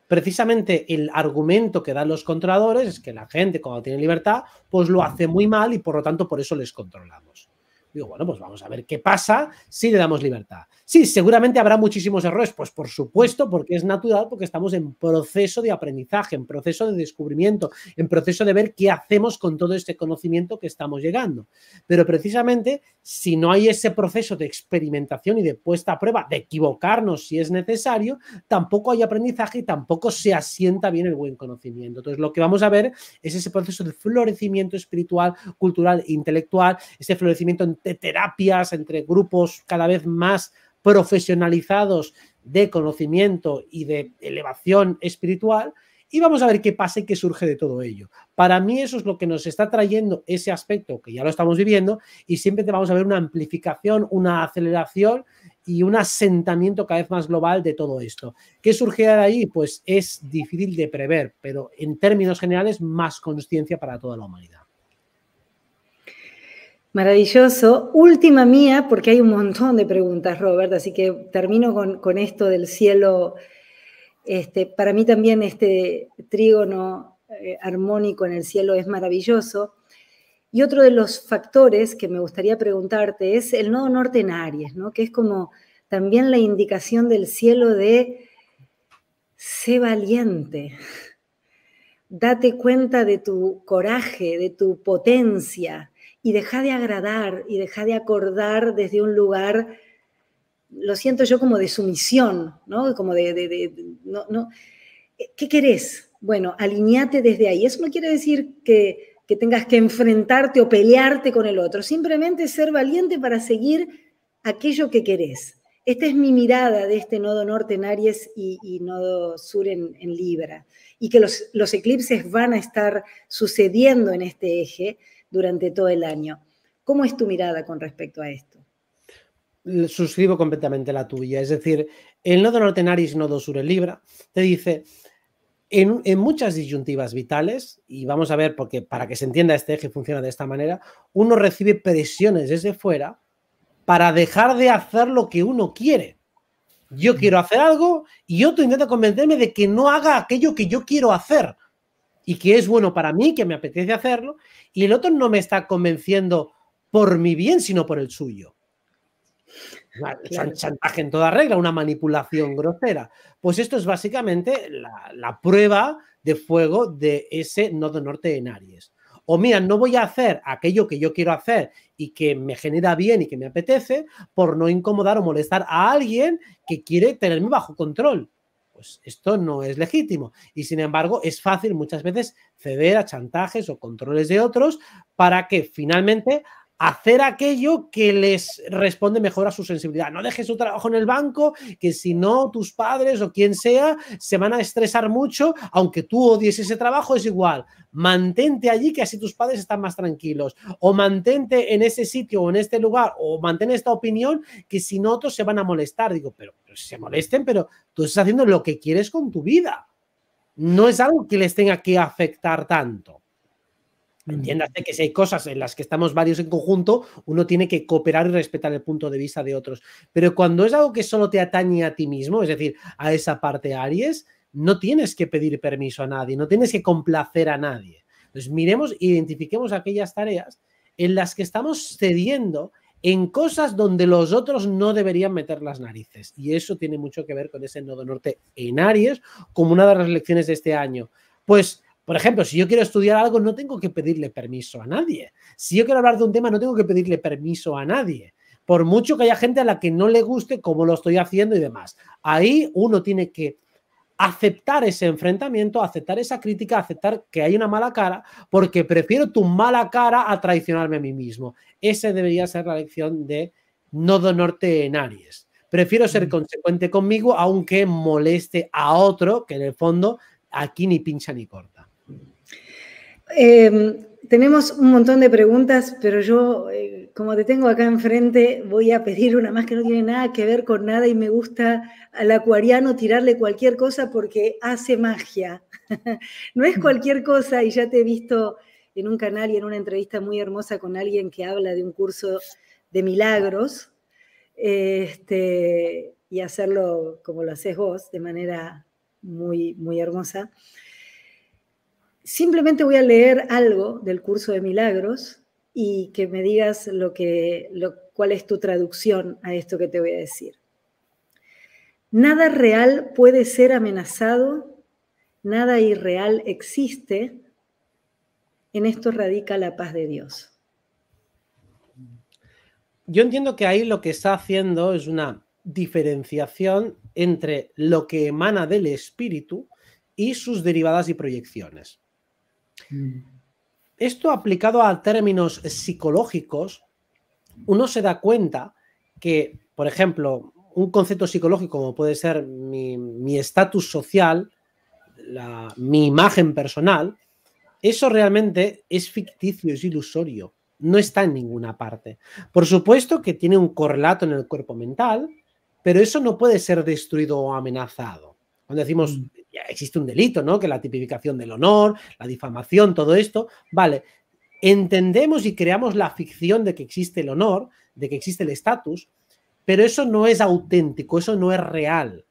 Precisamente el argumento que dan los controladores es que la gente, cuando tiene libertad, pues lo hace muy mal y por lo tanto por eso les controlamos. Digo, bueno, pues vamos a ver qué pasa si le damos libertad. Sí, seguramente habrá muchísimos errores, pues por supuesto, porque es natural, porque estamos en proceso de aprendizaje, en proceso de descubrimiento, en proceso de ver qué hacemos con todo este conocimiento que estamos llegando. Pero precisamente, si no hay ese proceso de experimentación y de puesta a prueba, de equivocarnos si es necesario, tampoco hay aprendizaje y tampoco se asienta bien el buen conocimiento. Entonces, lo que vamos a ver es ese proceso de florecimiento espiritual, cultural, intelectual, ese florecimiento entre terapias, entre grupos cada vez más profesionalizados de conocimiento y de elevación espiritual, y vamos a ver qué pasa y qué surge de todo ello. Para mí eso es lo que nos está trayendo ese aspecto, que ya lo estamos viviendo, y siempre te vamos a ver una amplificación, una aceleración y un asentamiento cada vez más global de todo esto. ¿Qué surgirá de ahí? Pues es difícil de prever, pero en términos generales más consciencia para toda la humanidad. Maravilloso. Última mía, porque hay un montón de preguntas, Robert, así que termino con esto del cielo. Para mí también este trígono armónico en el cielo es maravilloso. Y otro de los factores que me gustaría preguntarte es el nodo norte en Aries, ¿no? Que es como también la indicación del cielo de sé valiente, date cuenta de tu coraje, de tu potencia, y deja de agradar y deja de acordar desde un lugar, lo siento yo como de sumisión, ¿no? Como no. ¿Qué querés? Bueno, alineate desde ahí. Eso no quiere decir que tengas que enfrentarte o pelearte con el otro, simplemente ser valiente para seguir aquello que querés. Esta es mi mirada de este nodo norte en Aries y nodo sur en Libra, y que los eclipses van a estar sucediendo en este eje durante todo el año. ¿Cómo es tu mirada con respecto a esto? Suscribo completamente la tuya. Es decir, el nodo norte en Aries y nodo sur en Libra te dice, en muchas disyuntivas vitales, y vamos a ver, porque para que se entienda este eje funciona de esta manera, uno recibe presiones desde fuera para dejar de hacer lo que uno quiere. Yo quiero hacer algo y otro intenta convencerme de que no haga aquello que yo quiero hacer y que es bueno para mí, que me apetece hacerlo, y el otro no me está convenciendo por mi bien, sino por el suyo. Claro. Chantaje en toda regla, una manipulación grosera. Pues esto es básicamente la prueba de fuego de ese nodo norte en Aries. O mira, no voy a hacer aquello que yo quiero hacer y que me genera bien y que me apetece por no incomodar o molestar a alguien que quiere tenerme bajo control. Pues esto no es legítimo y sin embargo es fácil muchas veces ceder a chantajes o controles de otros para que finalmente hacer aquello que les responde mejor a su sensibilidad. No dejes tu trabajo en el banco, que si no tus padres o quien sea se van a estresar mucho, aunque tú odies ese trabajo es igual. Mantente allí que así tus padres están más tranquilos. O mantente en ese sitio o en este lugar o mantén esta opinión que si no otros se van a molestar. Digo, pero se molesten, pero tú estás haciendo lo que quieres con tu vida. No es algo que les tenga que afectar tanto. Entiéndase que si hay cosas en las que estamos varios en conjunto, uno tiene que cooperar y respetar el punto de vista de otros. Pero cuando es algo que solo te atañe a ti mismo, es decir, a esa parte Aries, no tienes que pedir permiso a nadie, no tienes que complacer a nadie. Entonces, miremos, identifiquemos aquellas tareas en las que estamos cediendo en cosas donde los otros no deberían meter las narices. Y eso tiene mucho que ver con ese nodo norte en Aries, como una de las lecciones de este año. Pues, por ejemplo, si yo quiero estudiar algo, no tengo que pedirle permiso a nadie. Si yo quiero hablar de un tema, no tengo que pedirle permiso a nadie. Por mucho que haya gente a la que no le guste cómo lo estoy haciendo y demás. Ahí uno tiene que aceptar ese enfrentamiento, aceptar esa crítica, aceptar que hay una mala cara, porque prefiero tu mala cara a traicionarme a mí mismo. Esa debería ser la lección de nodo norte en Aries. Prefiero ser consecuente conmigo, aunque moleste a otro, que en el fondo aquí ni pincha ni corta. Tenemos un montón de preguntas, pero yo, como te tengo acá enfrente, voy a pedir una más que no tiene nada que ver con nada y me gusta al acuariano tirarle cualquier cosa porque hace magia. No es cualquier cosa, y ya te he visto en un canal y en una entrevista muy hermosa con alguien que habla de un curso de milagros, y hacerlo como lo haces vos, de manera muy, muy hermosa. Simplemente voy a leer algo del curso de milagros y que me digas cuál es tu traducción a esto que te voy a decir. Nada real puede ser amenazado, nada irreal existe, en esto radica la paz de Dios. Yo entiendo que ahí lo que está haciendo es una diferenciación entre lo que emana del espíritu y sus derivadas y proyecciones. Esto aplicado a términos psicológicos, uno se da cuenta que, por ejemplo, un concepto psicológico como puede ser mi estatus social, mi imagen personal, eso realmente es ficticio, es ilusorio, no está en ninguna parte. Por supuesto que tiene un correlato en el cuerpo mental, pero eso no puede ser destruido o amenazado. Cuando decimos, ya existe un delito, ¿no? Que la tipificación del honor, la difamación, todo esto, vale, entendemos y creamos la ficción de que existe el honor, de que existe el estatus, pero eso no es auténtico, eso no es real.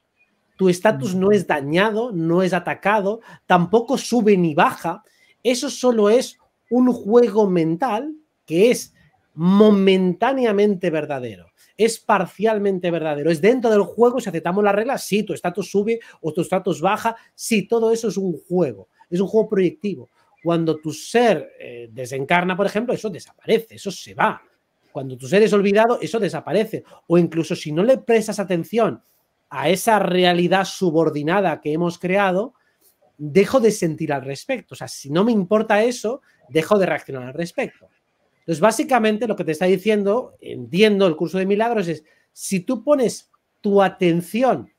Tu estatus no es dañado, no es atacado, tampoco sube ni baja. Eso solo es un juego mental que es momentáneamente verdadero, es parcialmente verdadero, es dentro del juego. Si aceptamos las reglas, sí, tu estatus sube o tu estatus baja, sí, todo eso es un juego proyectivo. Cuando tu ser desencarna, por ejemplo, eso desaparece, eso se va. Cuando tu ser es olvidado, eso desaparece. O incluso si no le prestas atención a esa realidad subordinada que hemos creado, dejo de sentir al respecto. O sea, si no me importa eso, dejo de reaccionar al respecto. Entonces, básicamente lo que te está diciendo, entiendo el curso de milagros, es si tú pones tu atención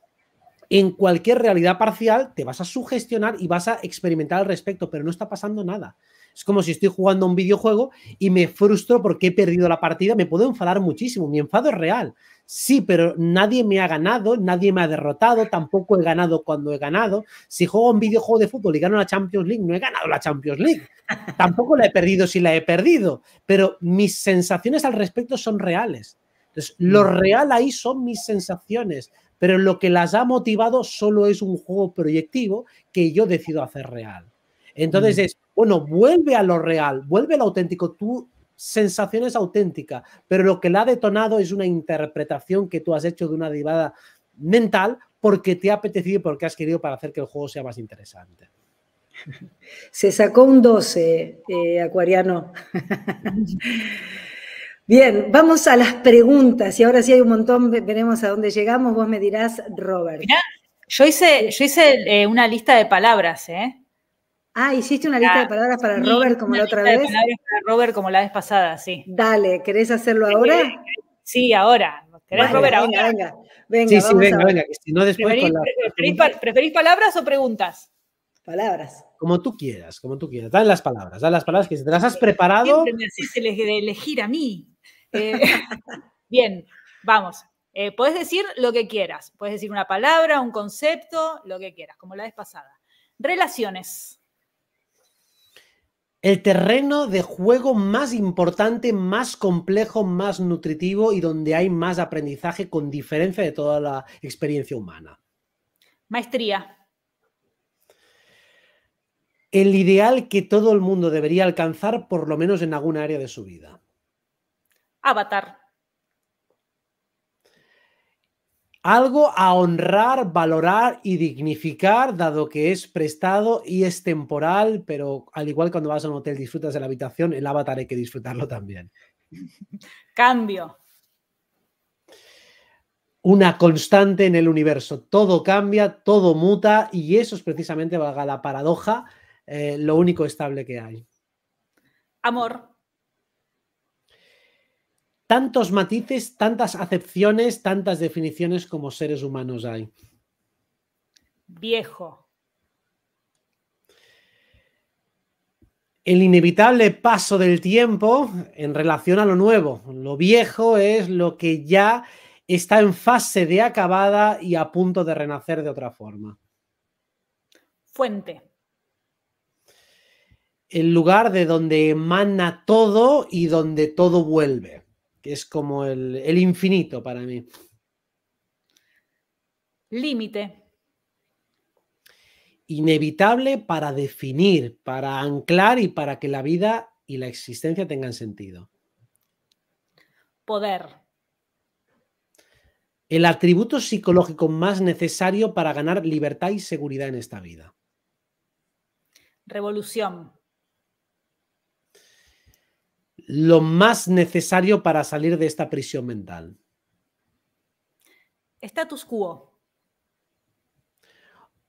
en cualquier realidad parcial, te vas a sugestionar y vas a experimentar al respecto, pero no está pasando nada. Es como si estoy jugando a un videojuego y me frustro porque he perdido la partida, me puedo enfadar muchísimo, mi enfado es real. Sí, pero nadie me ha ganado, nadie me ha derrotado, tampoco he ganado cuando he ganado. Si juego un videojuego de fútbol y gano la Champions League, no he ganado la Champions League. Tampoco la he perdido si la he perdido, pero mis sensaciones al respecto son reales. Entonces, lo real ahí son mis sensaciones, pero lo que las ha motivado solo es un juego proyectivo que yo decido hacer real. Entonces es, bueno, vuelve a lo real, vuelve a lo auténtico. Tu sensación es auténtica, pero lo que la ha detonado es una interpretación que tú has hecho de una derivada mental porque te ha apetecido y porque has querido para hacer que el juego sea más interesante. Se sacó un 12, Acuariano. Bien, vamos a las preguntas y ahora sí hay un montón, veremos a dónde llegamos. Vos me dirás, Robert. Mirá, yo hice una lista de palabras, ¿eh? Ah, ¿hiciste una lista de palabras para Robert como la otra vez? Una lista de palabras para Robert como la vez pasada, sí. Dale, ¿querés hacerlo ahora? Sí, ahora. ¿Querés, Robert, ahora? Venga, sí, venga, que si no después ¿Preferís palabras o preguntas? Palabras. Como tú quieras. Dale las palabras que si te las has preparado. Siempre me haces elegir a mí. Bien, vamos. Podés decir lo que quieras. Podés decir una palabra, un concepto, lo que quieras, como la vez pasada. Relaciones. El terreno de juego más importante, más complejo, más nutritivo y donde hay más aprendizaje con diferencia de toda la experiencia humana. Maestría. El ideal que todo el mundo debería alcanzar, por lo menos en alguna área de su vida. Avatar. Algo a honrar, valorar y dignificar, dado que es prestado y es temporal, pero al igual que cuando vas a un hotel disfrutas de la habitación, el avatar hay que disfrutarlo también. Cambio. Una constante en el universo. Todo cambia, todo muta y eso es precisamente, valga la paradoja, lo único estable que hay. Amor. Tantos matices, tantas acepciones, tantas definiciones como seres humanos hay. Viejo. El inevitable paso del tiempo en relación a lo nuevo. Lo viejo es lo que ya está en fase de acabada y a punto de renacer de otra forma. Fuente. El lugar de donde emana todo y donde todo vuelve. que es como el infinito para mí. Límite. Inevitable para definir, para anclar y para que la vida y la existencia tengan sentido. Poder. El atributo psicológico más necesario para ganar libertad y seguridad en esta vida. Revolución. Lo más necesario para salir de esta prisión mental. Status quo.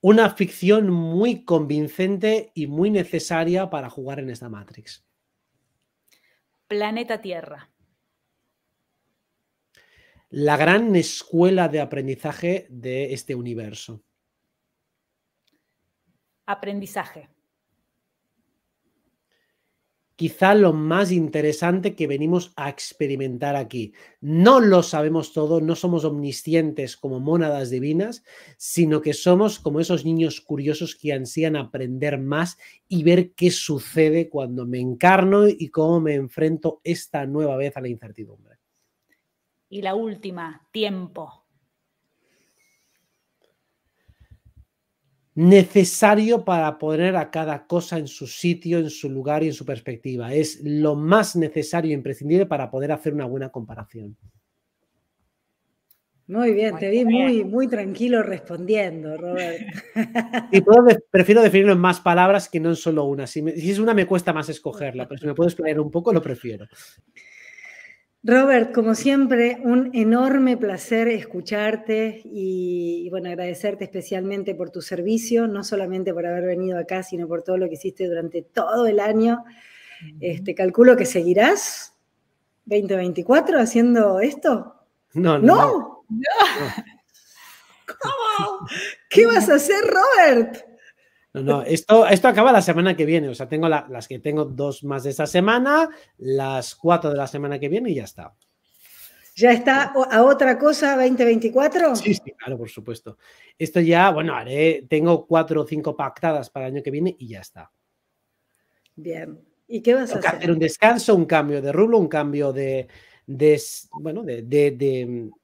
Una ficción muy convincente y muy necesaria para jugar en esta Matrix. Planeta Tierra. La gran escuela de aprendizaje de este universo. Aprendizaje. Quizá lo más interesante que venimos a experimentar aquí. No lo sabemos todo, no somos omniscientes como mónadas divinas, sino que somos como esos niños curiosos que ansían aprender más y ver qué sucede cuando me encarno y cómo me enfrento esta nueva vez a la incertidumbre. Y la última, tiempo. Necesario para poner a cada cosa en su sitio, en su lugar y en su perspectiva. Es lo más necesario e imprescindible para poder hacer una buena comparación. Muy bien, te vi muy tranquilo respondiendo, Robert. Y prefiero definirlo en más palabras que no en solo una. Si es una me cuesta más escogerla, pero si me puedo explayar un poco, lo prefiero. Robert, como siempre, un enorme placer escucharte y bueno, agradecerte especialmente por tu servicio, no solamente por haber venido acá, sino por todo lo que hiciste durante todo el año. Calculo que seguirás 2024 haciendo esto. No. ¿Cómo? ¿Qué vas a hacer, Robert? No, esto acaba la semana que viene. O sea, tengo las que tengo 2 más de esta semana, las 4 de la semana que viene y ya está. ¿Ya está a otra cosa 2024? Sí, claro, por supuesto. Esto ya, bueno, tengo 4 o 5 pactadas para el año que viene y ya está. Bien. ¿Y qué vas a hacer? Hacer un descanso, un cambio de rublo, un cambio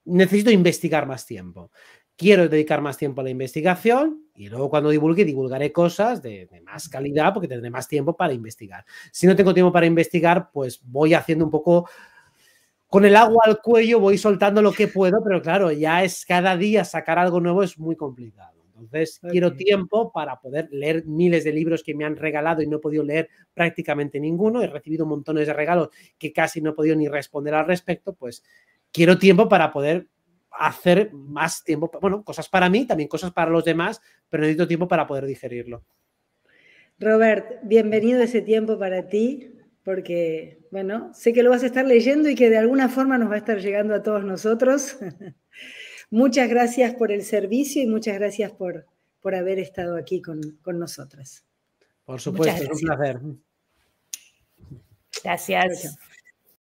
necesito investigar más tiempo. Quiero dedicar más tiempo a la investigación y luego cuando divulgaré cosas de más calidad porque tendré más tiempo para investigar. Si no tengo tiempo para investigar, pues voy haciendo un poco con el agua al cuello, voy soltando lo que puedo, pero claro, ya es cada día sacar algo nuevo es muy complicado. Entonces, quiero tiempo para poder leer miles de libros que me han regalado y no he podido leer prácticamente ninguno. He recibido montones de regalos que casi no he podido ni responder al respecto. Pues quiero tiempo para poder hacer más tiempo, bueno, cosas para mí, también cosas para los demás, pero necesito tiempo para poder digerirlo. Robert, bienvenido ese tiempo para ti, porque, bueno, sé que lo vas a estar leyendo y que de alguna forma nos va a estar llegando a todos nosotros. Muchas gracias por el servicio y muchas gracias por haber estado aquí con nosotras. Por supuesto, es un placer. Gracias. Chao.